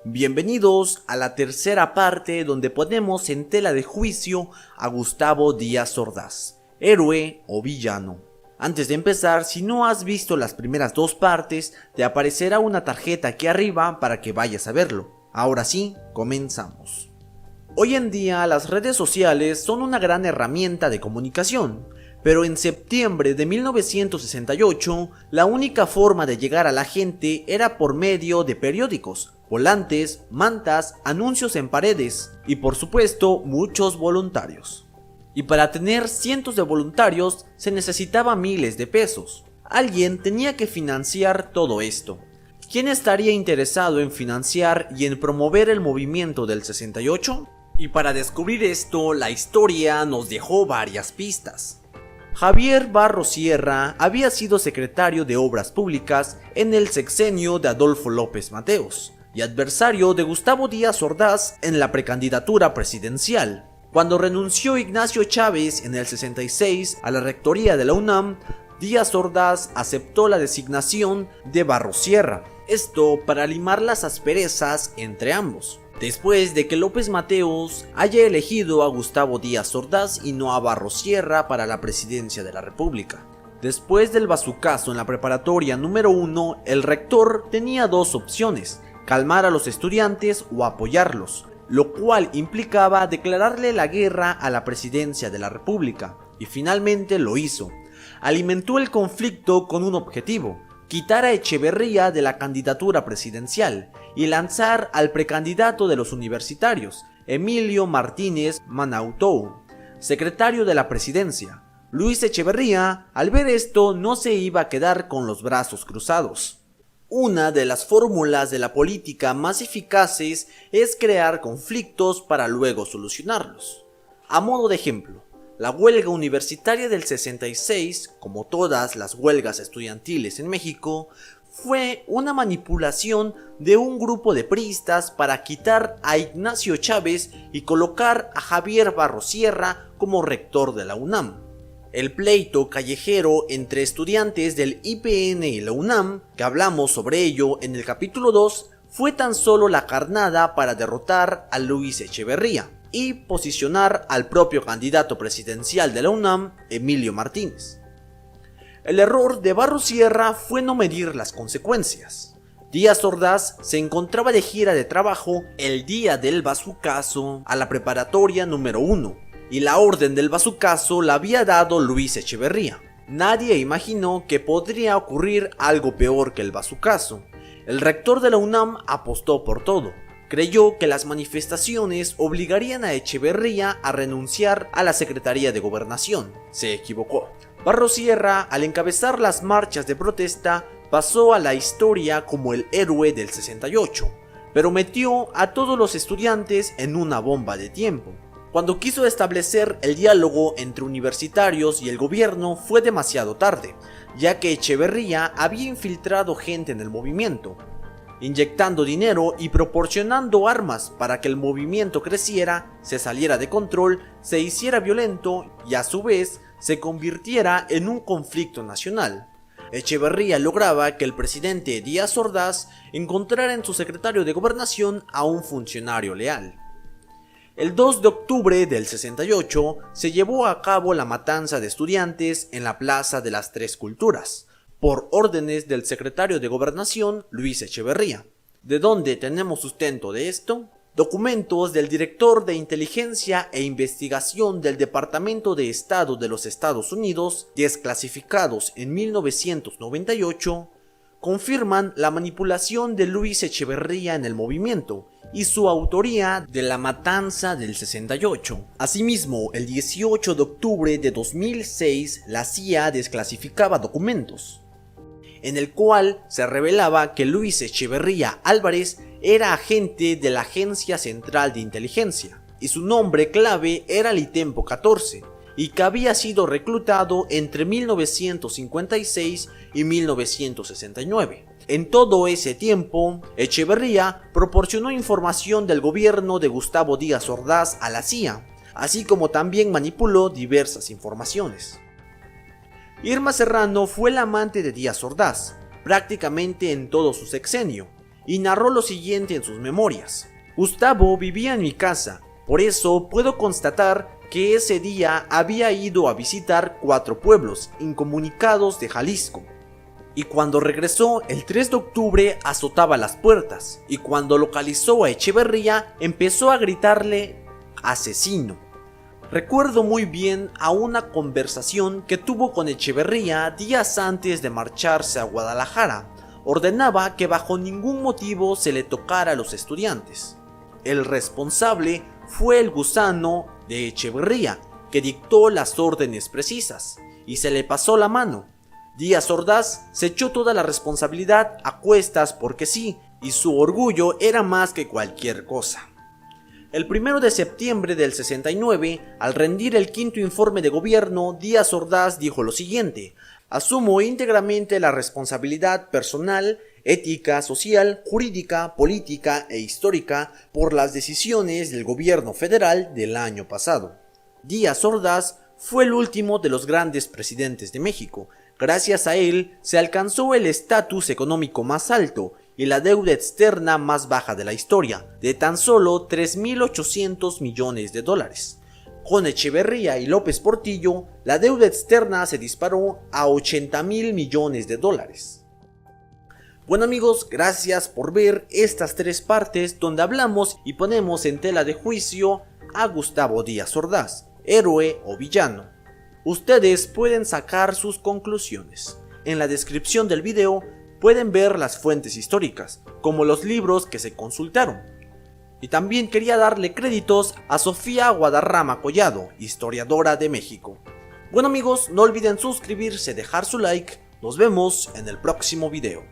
Bienvenidos a la tercera parte donde ponemos en tela de juicio a Gustavo Díaz Ordaz, héroe o villano. Antes de empezar, si no has visto las primeras dos partes, te aparecerá una tarjeta aquí arriba para que vayas a verlo. Ahora sí, comenzamos. Hoy en día las redes sociales son una gran herramienta de comunicación, pero en septiembre de 1968 la única forma de llegar a la gente era por medio de periódicos, volantes, mantas, anuncios en paredes y por supuesto muchos voluntarios. Y para tener cientos de voluntarios se necesitaba miles de pesos. Alguien tenía que financiar todo esto. ¿Quién estaría interesado en financiar y en promover el movimiento del 68? Y para descubrir esto, la historia nos dejó varias pistas. Javier Barros Sierra había sido secretario de Obras Públicas en el sexenio de Adolfo López Mateos y adversario de Gustavo Díaz Ordaz en la precandidatura presidencial. Cuando renunció Ignacio Chávez en el 66 a la rectoría de la UNAM, Díaz Ordaz aceptó la designación de Barros Sierra, esto para limar las asperezas entre ambos. Después de que López Mateos haya elegido a Gustavo Díaz Ordaz y no a Barros Sierra para la presidencia de la República. Después del bazucazo en la preparatoria número 1, el rector tenía dos opciones: calmar a los estudiantes o apoyarlos, lo cual implicaba declararle la guerra a la presidencia de la República, y finalmente lo hizo. Alimentó el conflicto con un objetivo: quitar a Echeverría de la candidatura presidencial y lanzar al precandidato de los universitarios, Emilio Martínez Manautou, secretario de la presidencia. Luis Echeverría, al ver esto, no se iba a quedar con los brazos cruzados. Una de las fórmulas de la política más eficaces es crear conflictos para luego solucionarlos. A modo de ejemplo, la huelga universitaria del 66, como todas las huelgas estudiantiles en México, fue una manipulación de un grupo de priistas para quitar a Ignacio Chávez y colocar a Javier Barros Sierra como rector de la UNAM. El pleito callejero entre estudiantes del IPN y la UNAM, que hablamos sobre ello en el capítulo 2, fue tan solo la carnada para derrotar a Luis Echeverría y posicionar al propio candidato presidencial de la UNAM, Emilio Martínez. El error de Barros Sierra fue no medir las consecuencias. Díaz Ordaz se encontraba de gira de trabajo el día del bazucazo a la preparatoria número 1, y la orden del bazucazo la había dado Luis Echeverría. Nadie imaginó que podría ocurrir algo peor que el bazucazo. El rector de la UNAM apostó por todo. Creyó que las manifestaciones obligarían a Echeverría a renunciar a la Secretaría de Gobernación. Se equivocó. Barros Sierra, al encabezar las marchas de protesta, pasó a la historia como el héroe del 68, pero metió a todos los estudiantes en una bomba de tiempo. Cuando quiso establecer el diálogo entre universitarios y el gobierno fue demasiado tarde, ya que Echeverría había infiltrado gente en el movimiento, inyectando dinero y proporcionando armas para que el movimiento creciera, se saliera de control, se hiciera violento y a su vez se convirtiera en un conflicto nacional. Echeverría lograba que el presidente Díaz Ordaz encontrara en su secretario de Gobernación a un funcionario leal. El 2 de octubre del 68 se llevó a cabo la matanza de estudiantes en la Plaza de las Tres Culturas, por órdenes del secretario de Gobernación Luis Echeverría. ¿De dónde tenemos sustento de esto? Documentos del director de Inteligencia e Investigación del Departamento de Estado de los Estados Unidos, desclasificados en 1998, confirman la manipulación de Luis Echeverría en el movimiento y su autoría de la matanza del 68. Asimismo, el 18 de octubre de 2006, la CIA desclasificaba documentos, en el cual se revelaba que Luis Echeverría Álvarez era agente de la Agencia Central de Inteligencia, y su nombre clave era Litempo 14, y que había sido reclutado entre 1956 y 1969. En todo ese tiempo, Echeverría proporcionó información del gobierno de Gustavo Díaz Ordaz a la CIA, así como también manipuló diversas informaciones. Irma Serrano fue la amante de Díaz Ordaz, prácticamente en todo su sexenio. y narró lo siguiente en sus memorias. Gustavo vivía en mi casa, por eso puedo constatar que ese día había ido a visitar 4 pueblos incomunicados de Jalisco. Y cuando regresó el 3 de octubre azotaba las puertas, y cuando localizó a Echeverría empezó a gritarle asesino. Recuerdo muy bien a una conversación que tuvo con Echeverría días antes de marcharse a Guadalajara. Ordenaba que bajo ningún motivo se le tocara a los estudiantes. El responsable fue el gusano de Echeverría, que dictó las órdenes precisas, y se le pasó la mano. Díaz Ordaz se echó toda la responsabilidad a cuestas porque sí, y su orgullo era más que cualquier cosa. El 1 de septiembre del 69, al rendir el 5º informe de gobierno, Díaz Ordaz dijo lo siguiente: asumo íntegramente la responsabilidad personal, ética, social, jurídica, política e histórica por las decisiones del gobierno federal del año pasado. Díaz Ordaz fue el último de los grandes presidentes de México. Gracias a él se alcanzó el estatus económico más alto y la deuda externa más baja de la historia, de tan solo 3.800 millones de dólares. Con Echeverría y López Portillo, la deuda externa se disparó a 80.000 millones de dólares. Bueno amigos, gracias por ver estas 3 partes donde hablamos y ponemos en tela de juicio a Gustavo Díaz Ordaz, héroe o villano. Ustedes pueden sacar sus conclusiones. En la descripción del video pueden ver las fuentes históricas, como los libros que se consultaron. Y también quería darle créditos a Sofía Guadarrama Collado, historiadora de México. Bueno amigos, no olviden suscribirse, dejar su like. Nos vemos en el próximo video.